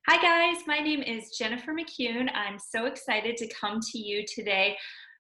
Hi, guys. My name is Jennifer McCune. I'm so excited to come to you today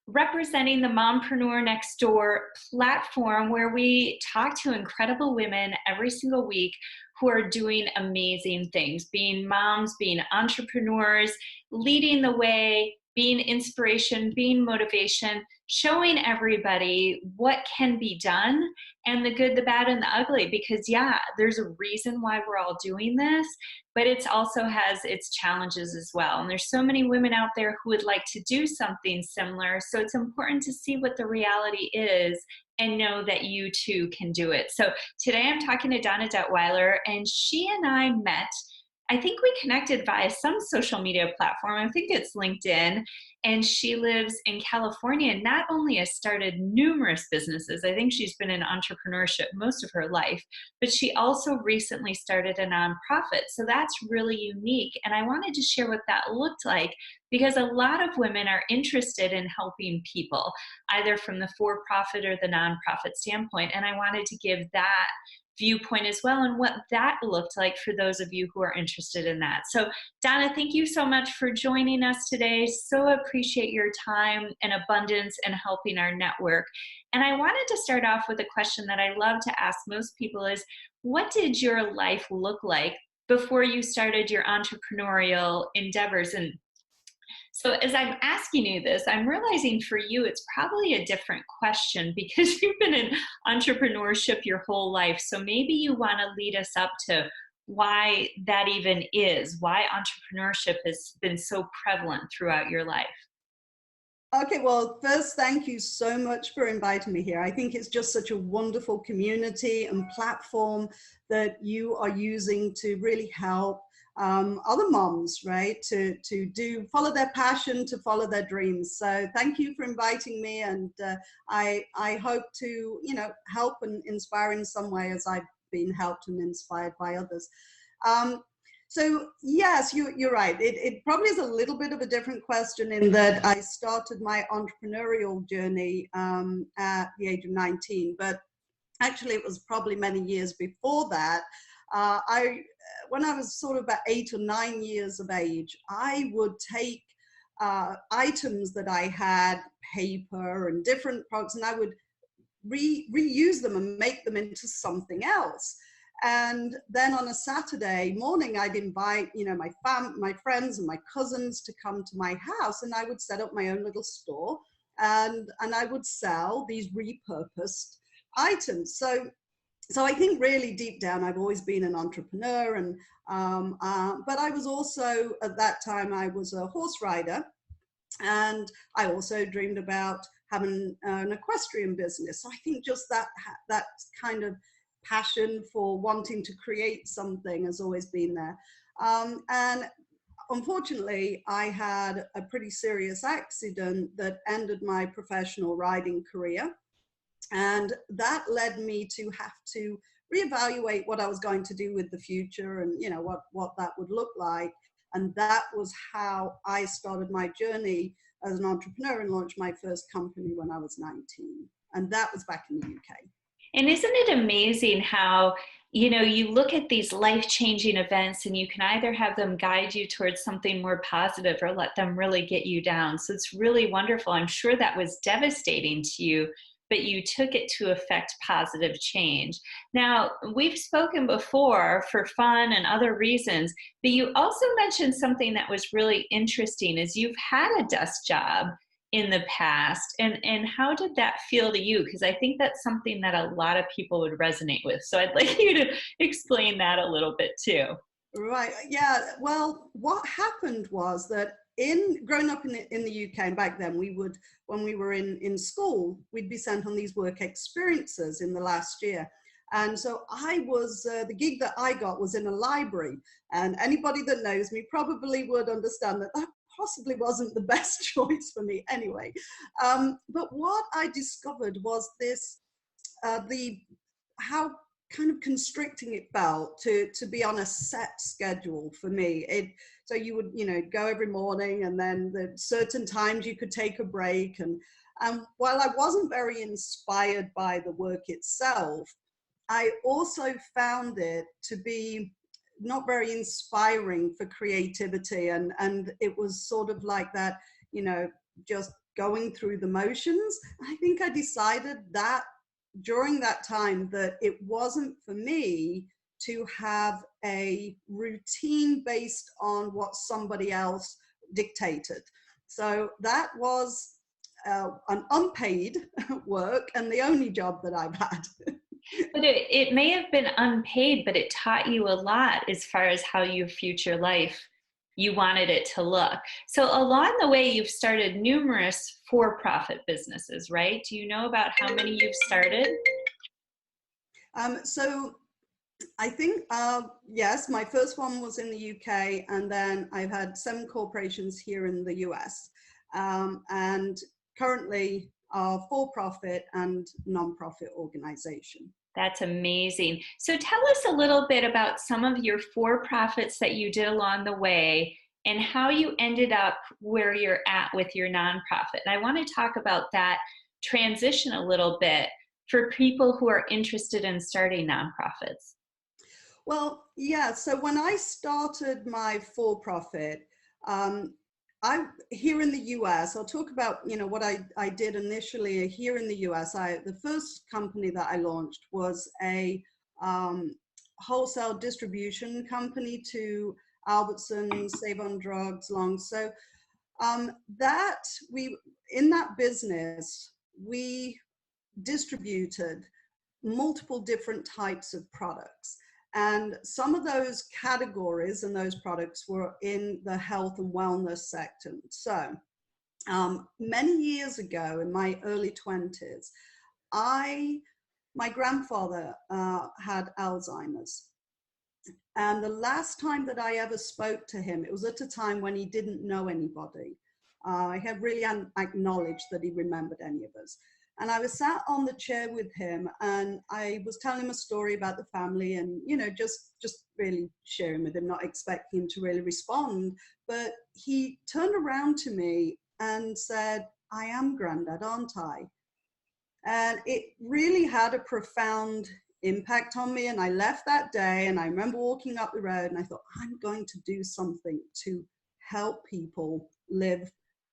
representing the Mompreneur Next Door platform where we talk to incredible women every single week who are doing amazing things, being moms, being entrepreneurs, leading the way, being inspiration, being motivation, showing everybody what can be done and the good, the bad, and the ugly. Because, yeah, there's a reason why we're all doing this, but it also has its challenges as well. And there's so many women out there who would like to do something similar. So it's important to see what the reality is and know that you too can do it. So today I'm talking to Donna Detwiler, and she and I met. I think we connected via some social media platform. I think it's LinkedIn. And she lives in California and not only has started numerous businesses, I think she's been in entrepreneurship most of her life, but she also recently started a nonprofit. So that's really unique. And I wanted to share what that looked like because a lot of women are interested in helping people, either from the for-profit or the nonprofit standpoint. And I wanted to give that viewpoint as well and what that looked like for those of you who are interested in that. So Donna, thank you so much for joining us today. So appreciate your time and abundance and helping our network. And I wanted to start off with a question that I love to ask most people is, what did your life look like before you started your entrepreneurial endeavors? And so as I'm asking you this, I'm realizing for you, it's probably a different question because you've been in entrepreneurship your whole life. So maybe you want to lead us up to why that even is, why entrepreneurship has been so prevalent throughout your life. Okay, well, first, thank you so much for inviting me here. I think it's just such a wonderful community and platform that you are using to really help other moms, right, to follow their passion, to follow their dreams. So thank you for inviting me, and I hope to, help and inspire in some way as I've been helped and inspired by others. So yes, you're right. It probably is a little bit of a different question in that I started my entrepreneurial journey at the age of 19, but actually it was probably many years before that. When I was sort of about 8 or 9 years of age, I would take items that I had, paper and different products, and I would reuse them and make them into something else. And then on a Saturday morning, I'd invite, my friends and my cousins to come to my house, and I would set up my own little store, and I would sell these repurposed items. So I think really deep down, I've always been an entrepreneur, and but I was also, at that time, I was a horse rider, and I also dreamed about having an equestrian business. So I think just that kind of passion for wanting to create something has always been there. And unfortunately, I had a pretty serious accident that ended my professional riding career. And that led me to have to reevaluate what I was going to do with the future and, what that would look like. And that was how I started my journey as an entrepreneur and launched my first company when I was 19. And that was back in the UK. And isn't it amazing how, you look at these life-changing events and you can either have them guide you towards something more positive or let them really get you down. So it's really wonderful. I'm sure that was devastating to you, but you took it to affect positive change. Now, we've spoken before for fun and other reasons, but you also mentioned something that was really interesting is you've had a desk job in the past, and how did that feel to you? Because I think that's something that a lot of people would resonate with. So I'd like you to explain that a little bit too. Right. Yeah. Well, what happened was that growing up in the UK, and back then when we were in school, we'd be sent on these work experiences in the last year. And so I was, the gig that I got was in a library, and anybody that knows me probably would understand that possibly wasn't the best choice for me anyway. But what I discovered was this, how kind of constricting it felt to be on a set schedule for me. So you would, go every morning, and then the certain times you could take a break. And while I wasn't very inspired by the work itself, I also found it to be not very inspiring for creativity. And it was sort of like that, you know, just going through the motions. I think I decided that during that time that it wasn't for me to have a routine based on what somebody else dictated. So that was an unpaid work and the only job that I've had. But it may have been unpaid, but it taught you a lot as far as how your future life, you wanted it to look. So along the way, you've started numerous for-profit businesses, right? Do you know about how many you've started? So I think, yes, my first one was in the UK, and then I've had 7 corporations here in the US. And currently are for-profit and non-profit organization. That's amazing. So tell us a little bit about some of your for-profits that you did along the way and how you ended up where you're at with your nonprofit. And I want to talk about that transition a little bit for people who are interested in starting nonprofits. Well, yeah, so when I started my for-profit, I here in the US, I'll talk about, you know, what I did initially here in the US. The first company that I launched was a wholesale distribution company to Albertsons, Save on Drugs, Long. So in that business, we distributed multiple different types of products. And some of those categories and those products were in the health and wellness sector. So many years ago, in my early 20s, my grandfather had Alzheimer's. And the last time that I ever spoke to him, it was at a time when he didn't know anybody. I had really acknowledged that he remembered any of us. And I was sat on the chair with him, and I was telling him a story about the family, and, you know, just really sharing with him, not expecting him to really respond. But he turned around to me and said, "I am Granddad, aren't I?" And it really had a profound impact on me. And I left that day, and I remember walking up the road, and I thought, I'm going to do something to help people live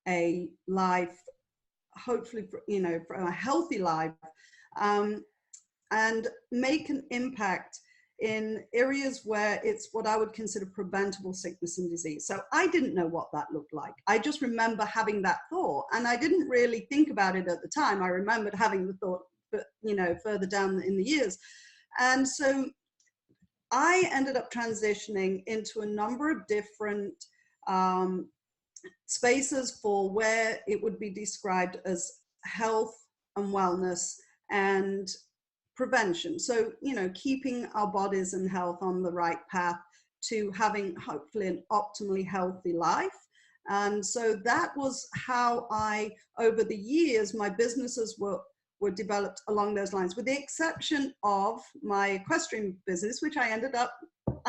a life, hopefully, you know, for a healthy life, and make an impact in areas where it's what I would consider preventable sickness and disease. So I didn't know what that looked like. I just remember having that thought, and I didn't really think about it at the time. I remembered having the thought, but, you know, further down in the years. And so I ended up transitioning into a number of different spaces for where it would be described as health and wellness and prevention. So, you know, keeping our bodies and health on the right path to having hopefully an optimally healthy life. And so that was how over the years, my businesses were developed along those lines, with the exception of my equestrian business, which I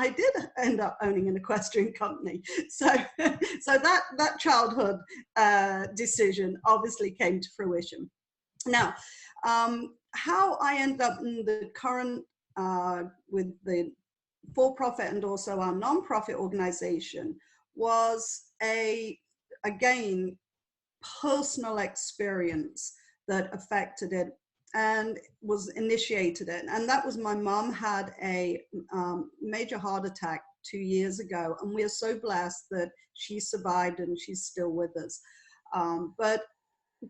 did end up owning an equestrian company. So that childhood decision obviously came to fruition. Now, how I ended up in the current, with the for-profit and also our non-profit organization was again, personal experience that affected it and was initiated it. And that was, my mom had a major heart attack 2 years ago, and we are so blessed that she survived and she's still with us. But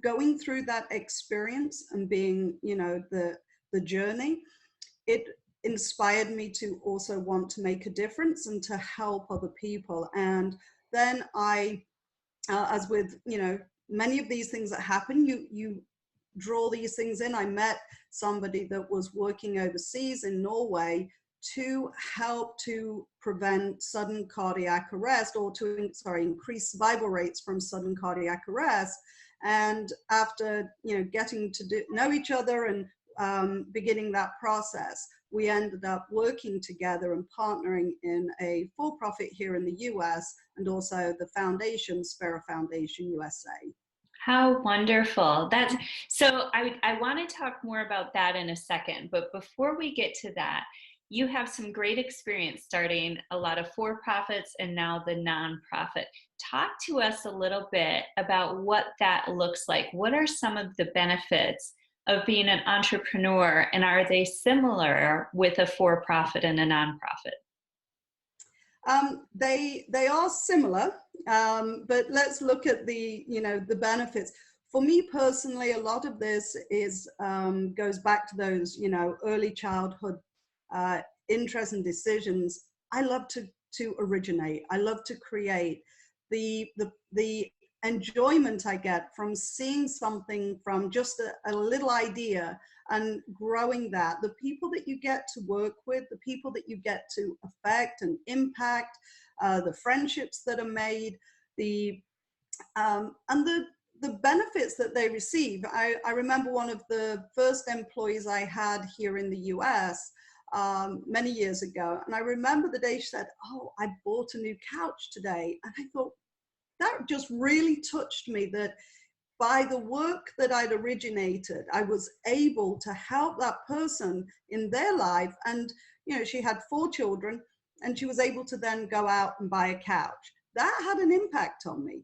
going through that experience and being, you know, the journey, it inspired me to also want to make a difference and to help other people. And then as with, you know, many of these things that happen, you draw these things in. I met somebody that was working overseas in Norway to help to prevent sudden cardiac arrest, or to increase survival rates from sudden cardiac arrest. And after, you know, getting to know each other and beginning that process, we ended up working together and partnering in a for-profit here in the US, and also the foundation, Spera Foundation USA. How wonderful. So I want to talk more about that in a second, but before we get to that, you have some great experience starting a lot of for-profits and now the nonprofit. Talk to us a little bit about what that looks like. What are some of the benefits of being an entrepreneur, and are they similar with a for-profit and a nonprofit? They are similar, but let's look at the the benefits. For me personally, a lot of this is goes back to those early childhood interests and decisions. I love to originate. I love to create. The enjoyment I get from seeing something from just a little idea and growing that, the people that you get to work with, the people that you get to affect and impact, the friendships that are made, and the benefits that they receive. I remember one of the first employees I had here in the US many years ago, and I remember the day she said, "Oh, I bought a new couch today," and I thought that just really touched me, that by the work that I'd originated, I was able to help that person in their life. And, she had 4 children, and she was able to then go out and buy a couch. That had an impact on me.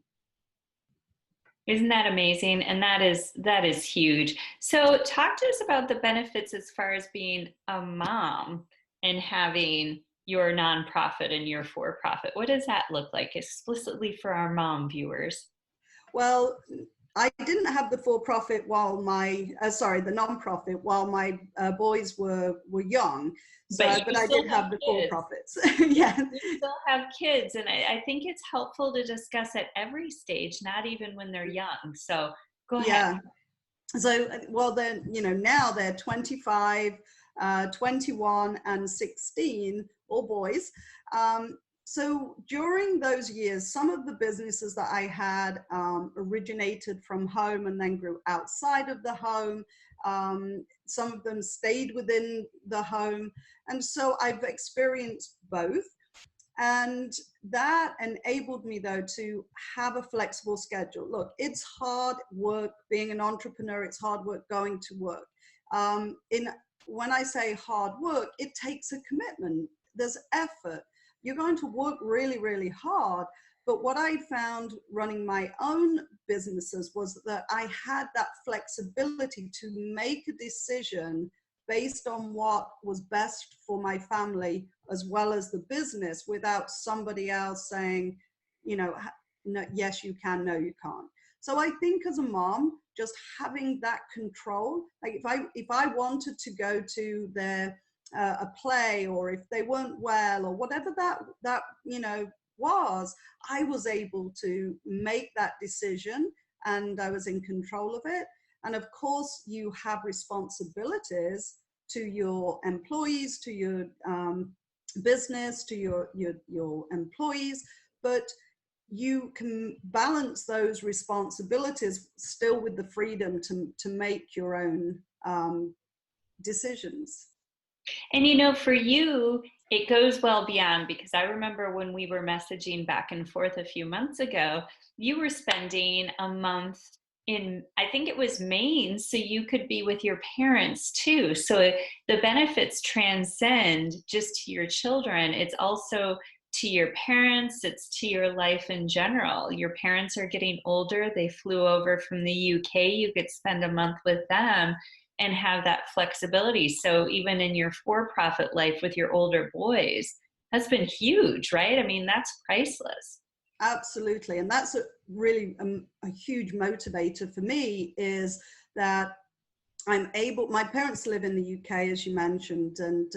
Isn't that amazing? And that is huge. So talk to us about the benefits as far as being a mom and having your nonprofit and your for-profit. What does that look like explicitly for our mom viewers? Well, I didn't have the for-profit while the nonprofit while my boys were young. So, but I did have the for-profits. Yeah. You still have kids, and I think it's helpful to discuss at every stage, not even when they're young. So go ahead. Yeah. So, well, then, now they're 25, 21, and 16, all boys. So during those years, some of the businesses that I had originated from home and then grew outside of the home. Some of them stayed within the home. And so I've experienced both. And that enabled me, though, to have a flexible schedule. Look, it's hard work being an entrepreneur. It's hard work going to work. When I say hard work, it takes a commitment. There's effort. You're going to work really, really hard. But what I found running my own businesses was that I had that flexibility to make a decision based on what was best for my family as well as the business, without somebody else saying, no, yes, you can, no, you can't. So I think as a mom, just having that control, like if I wanted to go to a play, or if they weren't well, or whatever that I was able to make that decision, and I was in control of it. And of course, you have responsibilities to your employees, to your business, to your employees, but you can balance those responsibilities still with the freedom to make your own decisions. And for you, it goes well beyond, because I remember when we were messaging back and forth a few months ago, you were spending a month in, I think it was Maine, so you could be with your parents too. So the benefits transcend just to your children. It's also to your parents, it's to your life in general. Your parents are getting older. They flew over from the UK. You could spend a month with them and have that flexibility. So even in your for-profit life with your older boys, that's been huge, right? I mean, that's priceless. Absolutely. And that's really a huge motivator for me, is that my parents live in the UK, as you mentioned, and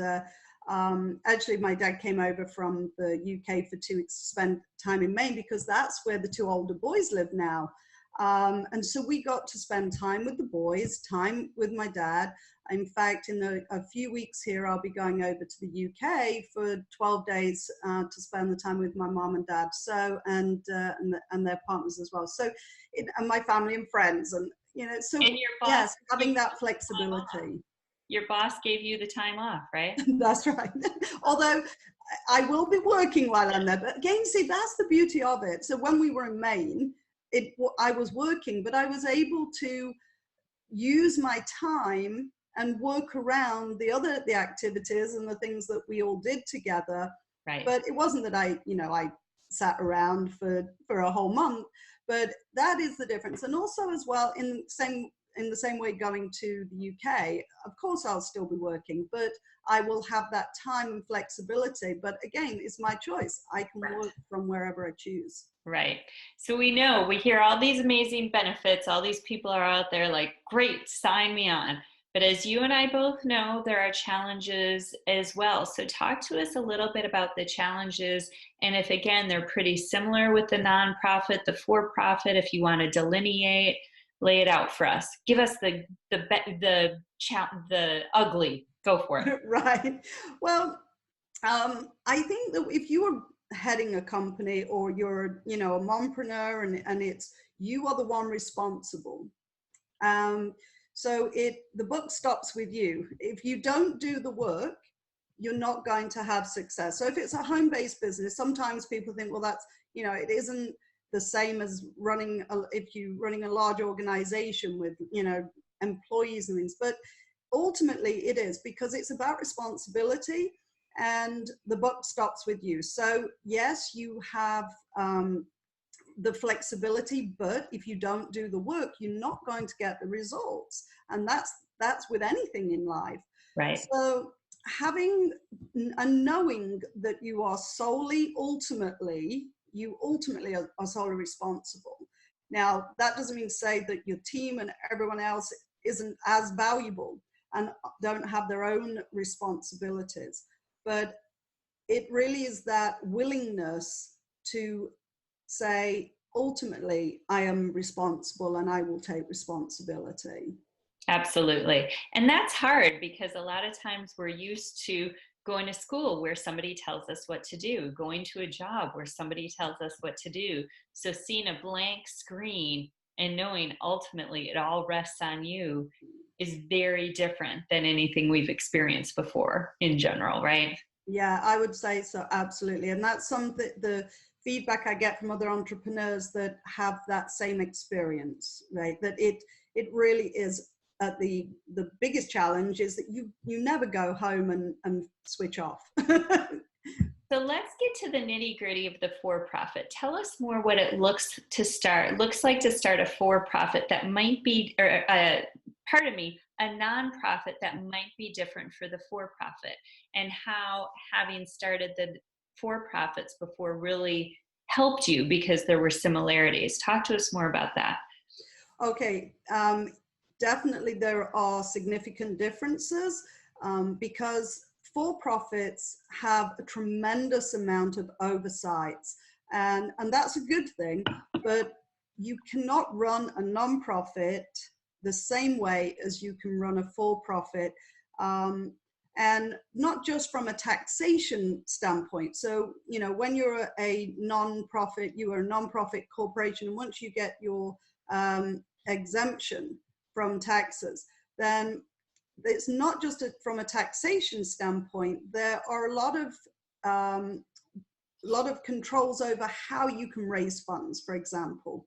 actually my dad came over from the UK for 2 weeks to spend time in Maine, because that's where the 2 older boys live now. And so we got to spend time with the boys, time with my dad. In fact, in a few weeks here, I'll be going over to the UK for 12 days to spend the time with my mom and dad, and their partners as well. So, and my family and friends, and so and your boss, yes, having that flexibility. Your boss gave you the time off, right? That's right. Although I will be working while I'm there, but again, see, that's the beauty of it. So when we were in Maine, I was working, but I was able to use my time and work around the activities and the things that we all did together. Right. But it wasn't that I sat around for a whole month, but that is the difference. And also as well, in the same way, going to the UK, of course I'll still be working, but I will have that time and flexibility. But again, it's my choice. I can work from wherever I choose. Right. So we hear all these amazing benefits. All these people are out there like, great, sign me on. But as you and I both know, there are challenges as well. So talk to us a little bit about the challenges. And if, again, they're pretty similar with the nonprofit, the for-profit, if you want to delineate, lay it out for us. Give us the ugly. Go for it. Right. Well, I think that if you are heading a company, or you're, a mompreneur, and it's, you are the one responsible. So the book stops with you. If you don't do the work, you're not going to have success. So if it's a home-based business, sometimes people think, well, that's, it isn't the same as if you're running a large organization with, employees and things. But ultimately it is, because it's about responsibility, and the buck stops with you. So yes, you have the flexibility, but if you don't do the work, you're not going to get the results. And that's with anything in life. Right. So having and knowing that you are ultimately are solely responsible. Now, that doesn't mean to say that your team and everyone else isn't as valuable and don't have their own responsibilities. But it really is that willingness to say, ultimately, I am responsible and I will take responsibility. Absolutely. And that's hard, because a lot of times we're used to going to school where somebody tells us what to do, going to a job where somebody tells us what to do. So seeing a blank screen and knowing ultimately it all rests on you is very different than anything we've experienced before in general, right? Yeah, I would say so, absolutely. And that's something, the feedback I get from other entrepreneurs that have that same experience, right? That it really is, the biggest challenge is that you never go home and switch off. So let's get to the nitty gritty of the for-profit. Tell us more what it looks like to start a for-profit that might be, or a nonprofit that might be different for the for-profit, and how having started the for-profits before really helped you because there were similarities. Talk to us more about that. Okay, definitely there are significant differences, because for-profits have a tremendous amount of oversights, and that's a good thing, but you cannot run a nonprofit the same way as you can run a for-profit, and not just from a taxation standpoint. So, when you're a nonprofit, you are a nonprofit corporation, and once you get your exemption from taxes, then it's not just from a taxation standpoint. There are a lot of controls over how you can raise funds, for example.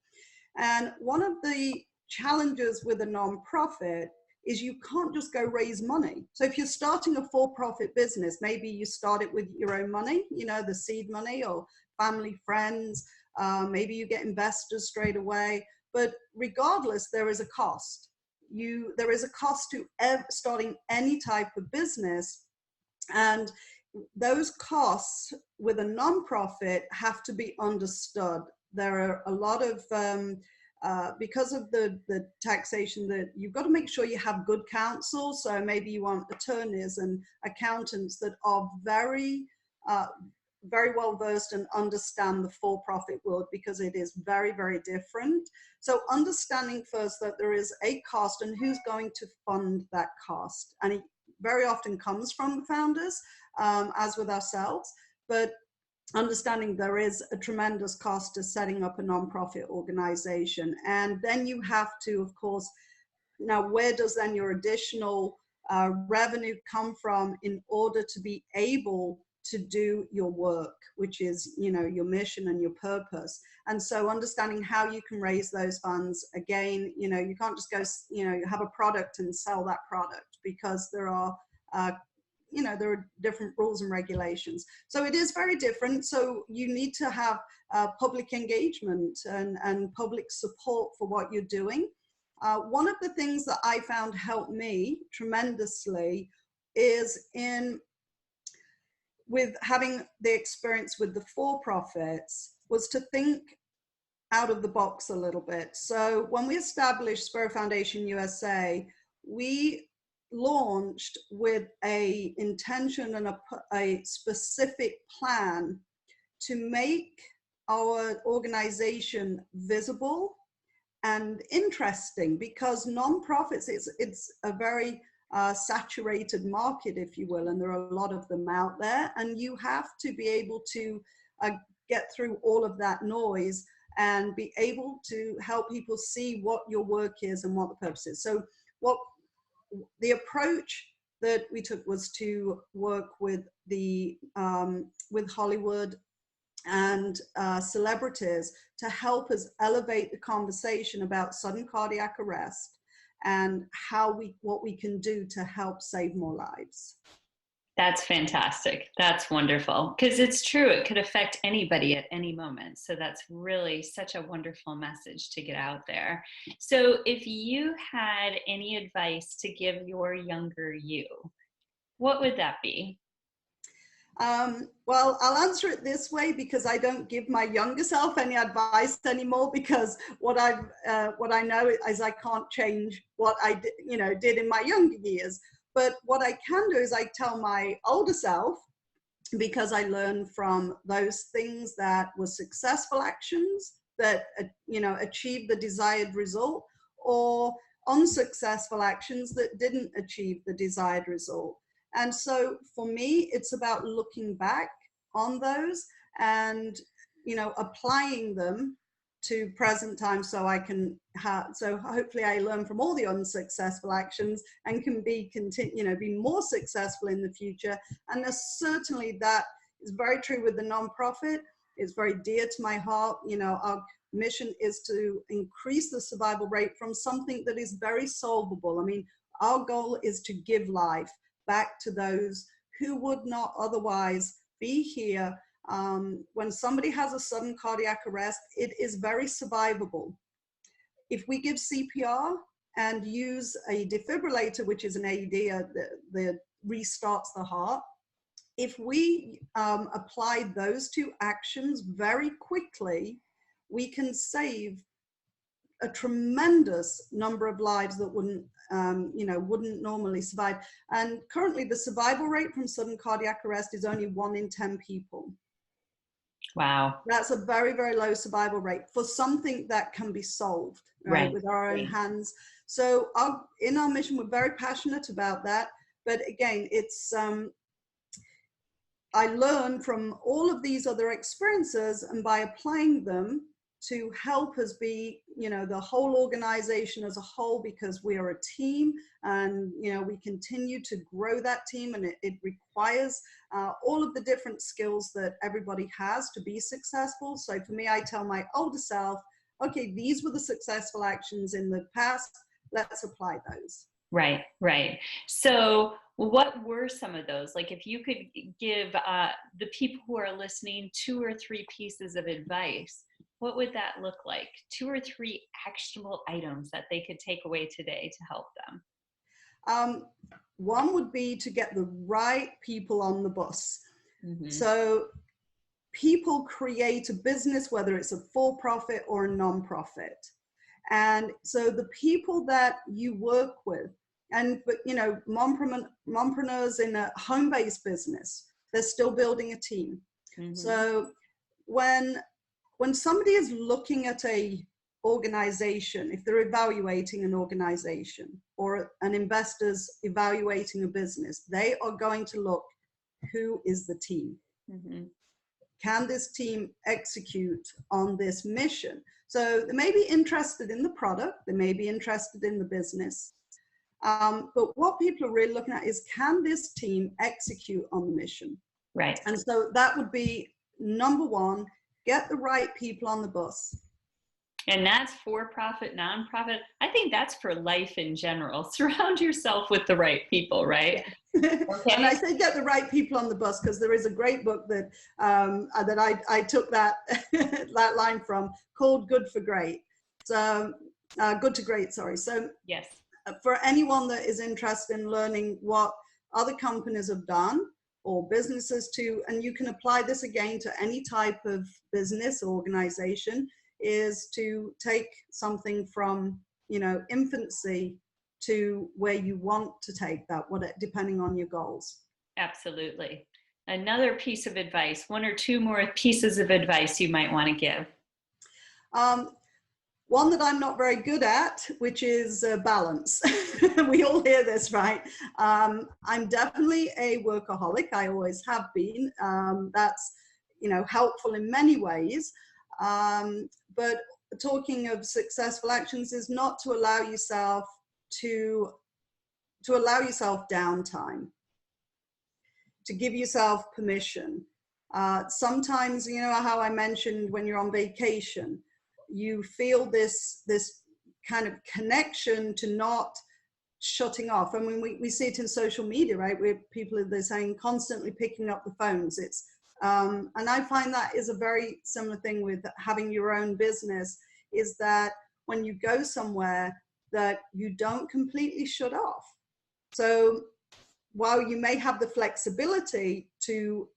And one of the challenges with a nonprofit is you can't just go raise money. So if you're starting a for-profit business, maybe you start it with your own money, the seed money, or family, friends, maybe you get investors straight away. But regardless, there is a cost. There is a cost to starting any type of business, and those costs with a nonprofit have to be understood. There are a lot of because of the taxation, that you've got to make sure you have good counsel. So maybe you want attorneys and accountants that are very well versed and understand the for-profit world, because it is very, very different. So understanding first that there is a cost and who's going to fund that cost. And it very often comes from the founders, as with ourselves, but understanding there is a tremendous cost to setting up a nonprofit organization. And then you have to, of course, now where does then your additional revenue come from in order to be able to do your work, which is, your mission and your purpose. And so understanding how you can raise those funds, again, you can't just go, have a product and sell that product, because there are there are different rules and regulations. So it is very different. So you need to have public engagement and public support for what you're doing. One of the things that I found helped me tremendously is with having the experience with the for-profits was to think out of the box a little bit. So when we established Spirit Foundation USA, we launched with a intention and a specific plan to make our organization visible and interesting, because nonprofits, it's a very saturated market, if you will, and there are a lot of them out there, and you have to be able to get through all of that noise and be able to help people see what your work is and what the purpose is. So what the approach that we took was to work with with Hollywood and celebrities to help us elevate the conversation about sudden cardiac arrest and what we can do to help save more lives. That's fantastic. That's wonderful. Because it's true, it could affect anybody at any moment. So that's really such a wonderful message to get out there. So if you had any advice to give your younger you, what would that be? Well, I'll answer it this way, because I don't give my younger self any advice anymore, because what I know is I can't change what I did in my younger years. But what I can do is I tell my older self, because I learned from those things that were successful actions that achieved the desired result, or unsuccessful actions that didn't achieve the desired result. And so for me, it's about looking back on those and, applying them to present time, so I can so hopefully I learn from all the unsuccessful actions and can be more successful in the future. And certainly that is very true with the nonprofit. It's very dear to my heart. Our mission is to increase the survival rate from something that is very solvable. I mean, our goal is to give life back to those who would not otherwise be here. When somebody has a sudden cardiac arrest, it is very survivable. If we give CPR and use a defibrillator, which is an AED that restarts the heart, if we apply those two actions very quickly, we can save a tremendous number of lives that wouldn't normally survive. And currently the survival rate from sudden cardiac arrest is only 1 in 10 people. Wow. That's a very, very low survival rate for something that can be solved, right, with our own hands. So in our mission, we're very passionate about that. But again, it's, I learned from all of these other experiences, and by applying them to help us be, the whole organization as a whole, because we are a team, and, we continue to grow that team, and it requires all of the different skills that everybody has to be successful. So for me, I tell my older self, okay, these were the successful actions in the past, let's apply those. Right, right. So what were some of those? Like, if you could give the people who are listening 2 or 3 pieces of advice, what would that look like? 2 or 3 actionable items that they could take away today to help them? One would be to get the right people on the bus. Mm-hmm. So people create a business, whether it's a for-profit or a non-profit. And so the people that you work with, but mompreneurs in a home-based business, they're still building a team. Mm-hmm. So when somebody is looking at a organization, if they're evaluating an organization, or an investor's evaluating a business, they are going to look, who is the team? Mm-hmm. Can this team execute on this mission? So they may be interested in the product, they may be interested in the business, but what people are really looking at is, can this team execute on the mission? Right. And so that would be number one. Get the right people on the bus. And that's for profit, nonprofit. I think that's for life in general. Surround yourself with the right people, right? Yeah. And Okay. I say get the right people on the bus, because there is a great book that I took that that line from, called Good for Great. So Good to Great, sorry. So Yes. for anyone that is interested in learning what other companies have done or businesses too, and you can apply this again to any type of business or organization, is to take something from, you know, infancy to where you want to take that, depending on your goals. Absolutely. Another piece of advice, one or two more pieces of advice you might want to give. One that I'm not very good at, which is balance. We all hear this, right? I'm definitely a workaholic. I always have been. That's, you know, helpful in many ways. But talking of successful actions is not to allow yourself to allow yourself downtime, to give yourself permission. Sometimes, you know how I mentioned when you're on vacation, you feel this kind of connection to not shutting off. I mean, we see it in social media, right? Where people are, they're saying, constantly picking up the phones. It's and I find that is a very similar thing with having your own business, is that when you go somewhere, that you don't completely shut off. So while you may have the flexibility to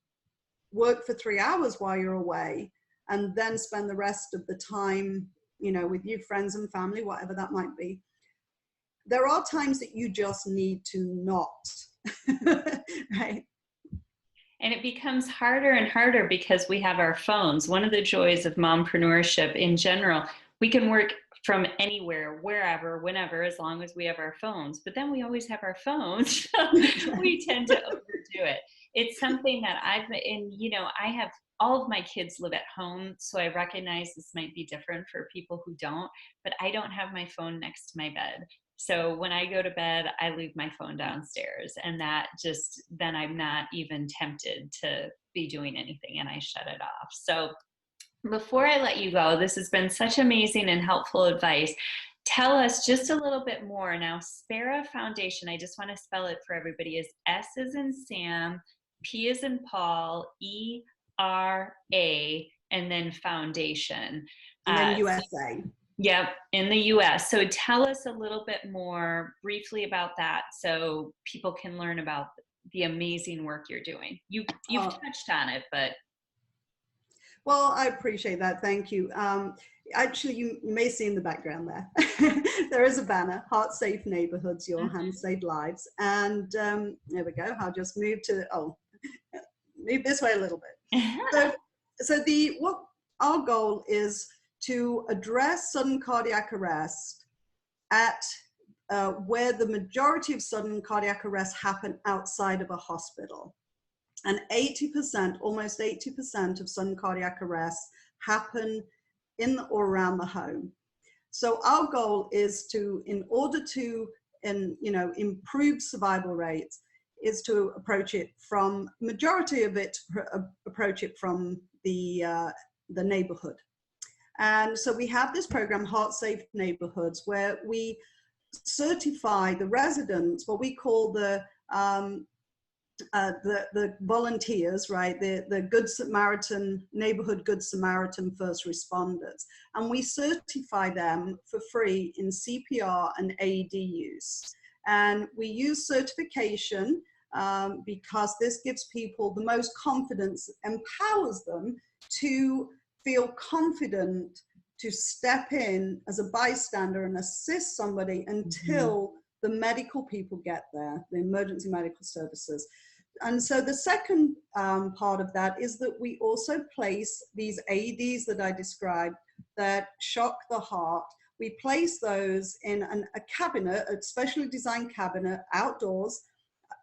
work for 3 hours while you're away, and then spend the rest of the time, you know, with your friends and family, whatever that might be, there are times that you just need to not. Right? And it becomes harder and harder because we have our phones. One of the joys of mompreneurship in general, we can work from anywhere, wherever, whenever, as long as we have our phones. But then we always have our phones. So we tend to overdo it. It's something that I have all of my kids live at home. So I recognize this might be different for people who don't, but I don't have my phone next to my bed. So when I go to bed, I leave my phone downstairs, and then I'm not even tempted to be doing anything, and I shut it off. So before I let you go, this has been such amazing and helpful advice. Tell us just a little bit more. Now, Spera Foundation, I just want to spell it for everybody, is S as in Sam, P as in Paul, ERA, and then foundation. And then USA. Yep, in the US. So tell us a little bit more briefly about that, so people can learn about the amazing work you're doing. You've touched on it, but. Well, I appreciate that. Thank you. Actually, you may see in the background there, there is a banner, Heart Safe Neighborhoods, Your Hands Save Lives. And there we go. I'll just move this way a little bit. So what our goal is to address sudden cardiac arrest at where the majority of sudden cardiac arrests happen outside of a hospital. And 80%, almost 80% of sudden cardiac arrests happen in or around the home. So our goal is to, in order to improve survival rates, is to approach it from, majority of it, approach it from the neighborhood. And so we have this program, Heart Safe Neighborhoods, where we certify the residents, what we call the volunteers, right? The Good Samaritan, neighborhood Good Samaritan first responders. And we certify them for free in CPR and AED use. And we use certification because this gives people the most confidence, empowers them to feel confident to step in as a bystander and assist somebody until the medical people get there, the emergency medical services. And so the second part of that is that we also place these AEDs that I described that shock the heart. We place those in a cabinet, a specially designed cabinet outdoors,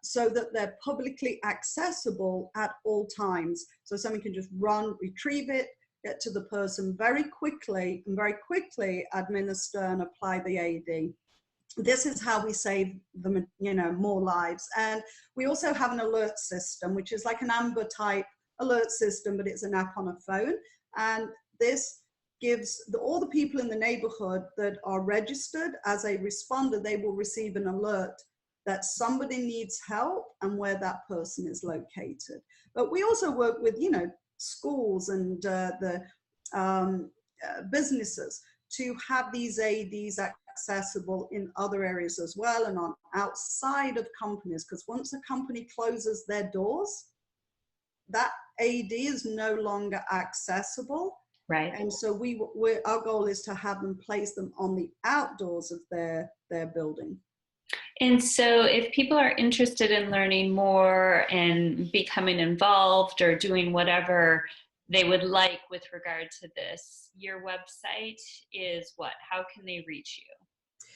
so that they're publicly accessible at all times. So someone can just run, retrieve it, get to the person very quickly, and very quickly administer and apply the AED. This is how we save them, more lives. And we also have an alert system, which is like an Amber type alert system, but it's an app on a phone. And this gives all the people in the neighborhood that are registered as a responder, they will receive an alert that somebody needs help and where that person is located. But we also work with, you know, schools and businesses to have these AEDs accessible in other areas as well, and on outside of companies, because once a company closes their doors, that AED is no longer accessible. Right. And so our goal is to have them place them on the outdoors of their building. And so if people are interested in learning more and becoming involved or doing whatever they would like with regard to this, your website is what? How can they reach you?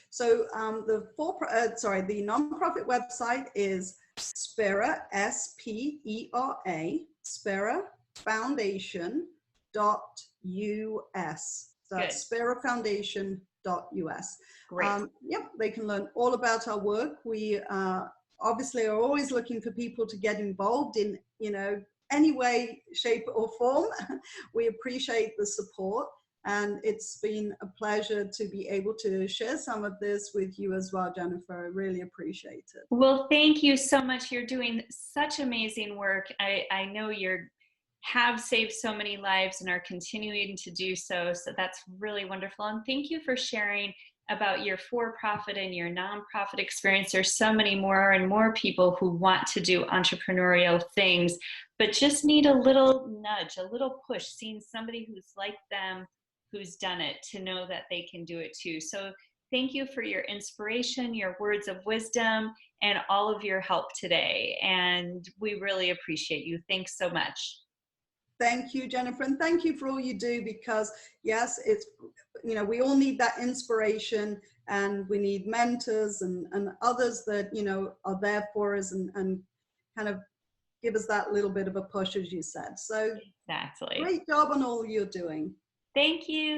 So the nonprofit website is Spera, S-P-E-R-A, Spera Foundation.us. So that's sperafoundation.us. Great. Yep, they can learn all about our work. We obviously are always looking for people to get involved in, you know, any way, shape or form. We appreciate the support. And it's been a pleasure to be able to share some of this with you as well, Jennifer. I really appreciate it. Well, thank you so much. You're doing such amazing work. I know you have saved so many lives and are continuing to do so. So that's really wonderful. And thank you for sharing about your for-profit and your nonprofit experience. There's so many more and more people who want to do entrepreneurial things, but just need a little nudge, a little push, seeing somebody who's like them, who's done it, to know that they can do it too. So thank you for your inspiration, your words of wisdom, and all of your help today. And we really appreciate you. Thanks so much. Thank you, Jennifer, and thank you for all you do, because yes, it's, you know, we all need that inspiration, and we need mentors and others that, you know, are there for us and kind of give us that little bit of a push, as you said. So Exactly. great job on all you're doing. Thank you.